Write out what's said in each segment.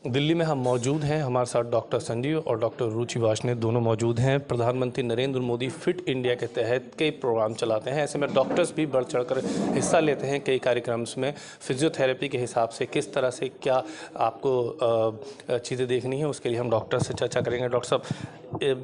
दिल्ली में हम मौजूद हैं। हमारे साथ डॉक्टर संजीव और डॉक्टर रुचि वार्ष्णेय दोनों मौजूद हैं। प्रधानमंत्री नरेंद्र मोदी फिट इंडिया के तहत कई प्रोग्राम चलाते हैं। ऐसे में डॉक्टर्स भी बढ़ चढ़कर हिस्सा लेते हैं कई कार्यक्रम में। फिजियोथेरेपी के हिसाब से किस तरह से क्या आपको चीज़ें देखनी है, उसके लिए हम डॉक्टर से चर्चा करेंगे। डॉक्टर साहब,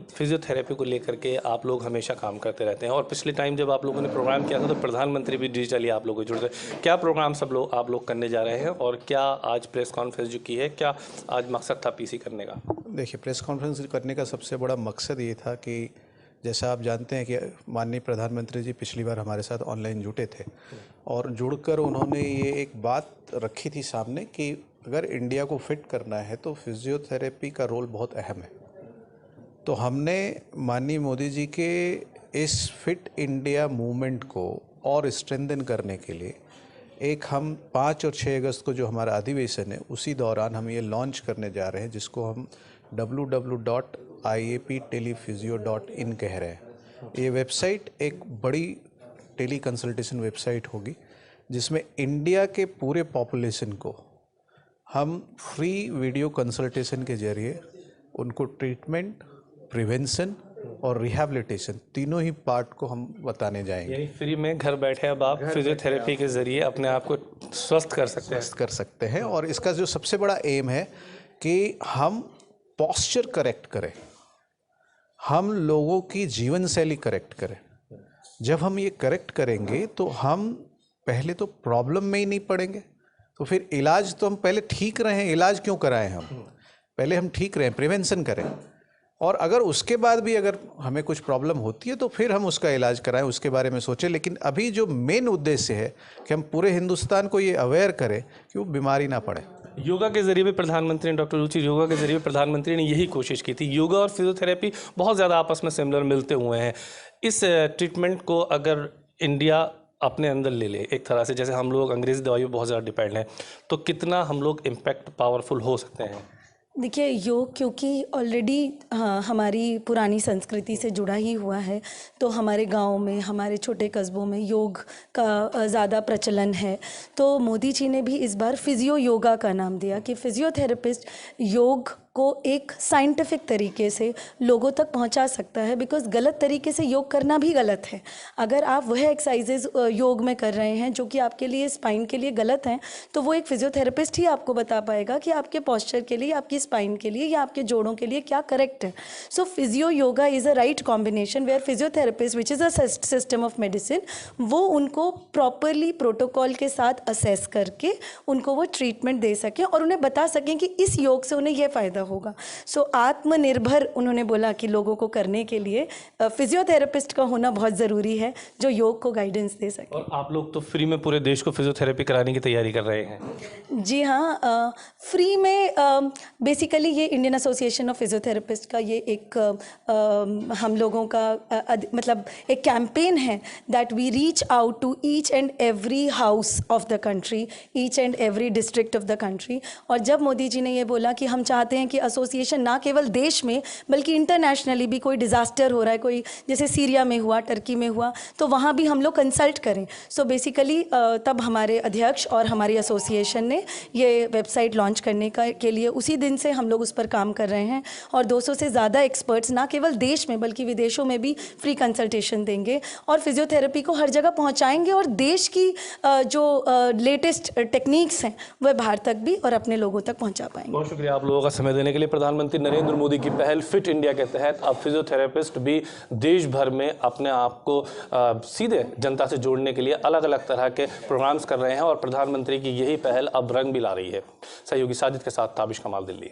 फिजियोथेरेपी को लेकर के आप लोग हमेशा काम करते रहते हैं और पिछले टाइम जब आप लोगों ने प्रोग्राम किया था तो प्रधानमंत्री भी डिजिटली आप लोगों को जुड़ते हैं। क्या प्रोग्राम आप लोग करने जा रहे हैं और क्या आज प्रेस कॉन्फ्रेंस जो की है, क्या आज मकसद था पीसी करने का? देखिए, प्रेस कॉन्फ्रेंस करने का सबसे बड़ा मकसद ये था कि जैसा आप जानते हैं कि माननीय प्रधानमंत्री जी पिछली बार हमारे साथ ऑनलाइन जुटे थे और जुड़कर उन्होंने ये एक बात रखी थी सामने कि अगर इंडिया को फिट करना है तो फिजियोथेरेपी का रोल बहुत अहम है। तो हमने माननीय मोदी जी के इस फिट इंडिया मूवमेंट को और स्ट्रेंथन करने के लिए एक हम 5 और 6 अगस्त को जो हमारा अधिवेशन है उसी दौरान हम ये लॉन्च करने जा रहे हैं, जिसको हम www.iaptelephysio.in कह रहे हैं। ये वेबसाइट एक बड़ी टेली कंसल्टेशन वेबसाइट होगी जिसमें इंडिया के पूरे पॉपुलेशन को हम फ्री वीडियो कंसल्टेशन के जरिए उनको ट्रीटमेंट, प्रिवेंशन और रिहैबिलिटेशन तीनों ही पार्ट को हम बताने जाएंगे। यानी फ्री में घर बैठे अब आप फिजियोथेरेपी के ज़रिए अपने आप को स्वस्थ कर सकते हैं। और इसका जो सबसे बड़ा एम है कि हम पॉस्चर करेक्ट करें, हम लोगों की जीवन शैली करेक्ट करें। जब हम ये करेक्ट करेंगे तो हम पहले तो प्रॉब्लम में ही नहीं पड़ेंगे, तो फिर इलाज तो हम पहले ठीक रहें। इलाज क्यों कराएं? हम पहले हम ठीक रहें, प्रिवेंशन करें, और अगर उसके बाद भी अगर हमें कुछ प्रॉब्लम होती है तो फिर हम उसका इलाज कराएं, उसके बारे में सोचें। लेकिन अभी जो मेन उद्देश्य है कि हम पूरे हिंदुस्तान को ये अवेयर करें कि वो बीमारी ना पड़े। योगा के ज़रिए भी प्रधानमंत्री ने, डॉक्टर रुचि, योगा के ज़रिए प्रधानमंत्री ने यही कोशिश की थी। योगा और फिजियोथेरेपी बहुत ज़्यादा आपस में सिमिलर मिलते हुए हैं। इस ट्रीटमेंट को अगर इंडिया अपने अंदर ले ले एक तरह से, जैसे हम लोग अंग्रेज़ी दवाइयों पर बहुत ज़्यादा डिपेंड हैं, तो कितना हम लोग इम्पैक्ट पावरफुल हो सकते हैं? देखिए, योग क्योंकि ऑलरेडी हमारी पुरानी संस्कृति से जुड़ा ही हुआ है, तो हमारे गांव में, हमारे छोटे कस्बों में योग का ज़्यादा प्रचलन है। तो मोदी जी ने भी इस बार फिजियो योगा का नाम दिया कि फिजियोथेरेपिस्ट योग को एक साइंटिफिक तरीके से लोगों तक पहुंचा सकता है। बिकॉज गलत तरीके से योग करना भी गलत है। अगर आप वह एक्सरसाइजेज योग में कर रहे हैं जो कि आपके लिए स्पाइन के लिए गलत हैं, तो वो एक फिजियोथेरेपिस्ट ही आपको बता पाएगा कि आपके पॉस्चर के लिए, आपकी स्पाइन के लिए या आपके जोड़ों के लिए क्या करेक्ट है। So physio yoga is a right combination where physiotherapist which is a system of medicine, वो उनको प्रॉपरली प्रोटोकॉल के साथ असेस करके उनको वो ट्रीटमेंट दे सकें और उन्हें बता सकें कि इस योग से उन्हें यह फ़ायदा होगा। सो आत्मनिर्भर उन्होंने बोला कि लोगों को करने के लिए फिजियोथेरेपिस्ट का होना बहुत ज़रूरी है जो योग को गाइडेंस दे सके। और आप लोग तो फ्री में पूरे देश को फिजियोथेरेपी कराने की तैयारी कर रहे हैं। जी हाँ, फ्री में बेसिकली ये इंडियन एसोसिएशन ऑफ फिजियोथेरेपिस्ट का ये एक हम लोगों का मतलब एक कैंपेन है that we reach out to each and every house of the country, each and every district of the country. और जब मोदी जी ने ये बोला कि हम चाहते हैं कि एसोसिएशन ना केवल देश में बल्कि इंटरनेशनली भी कोई डिज़ास्टर हो रहा है, कोई जैसे सीरिया में हुआ, टर्की में हुआ, तो वहाँ भी हम लोग कंसल्ट करें। सो बेसिकली तब हमारे अध्यक्ष और हमारी एसोसिएशन ने ये वेबसाइट लॉन्च करने के लिए उसी दिन से हम लोग उस पर काम कर रहे हैं और 200 से ज़्यादा एक्सपर्ट्स ना केवल देश में बल्कि विदेशों में भी फ्री कंसल्टेशन देंगे और फिजियोथेरेपी को हर जगह पहुँचाएंगे और देश की जो लेटेस्ट टेक्निक्स हैं वह बाहर तक भी और अपने लोगों तक पहुँचा पाएंगे। बहुत शुक्रिया आप लोगों का समय देने के लिए। प्रधानमंत्री नरेंद्र मोदी की पहल फिट इंडिया के तहत अब फिजियोथेरेपिस्ट भी देश भर में अपने आप को सीधे जनता से जोड़ने के लिए अलग अलग तरह के प्रोग्राम्स कर रहे हैं और प्रधानमंत्री की यही पहल अब रंग भी ला रही है। सहयोगी साजिद के साथ ताबिश कमाल, दिल्ली।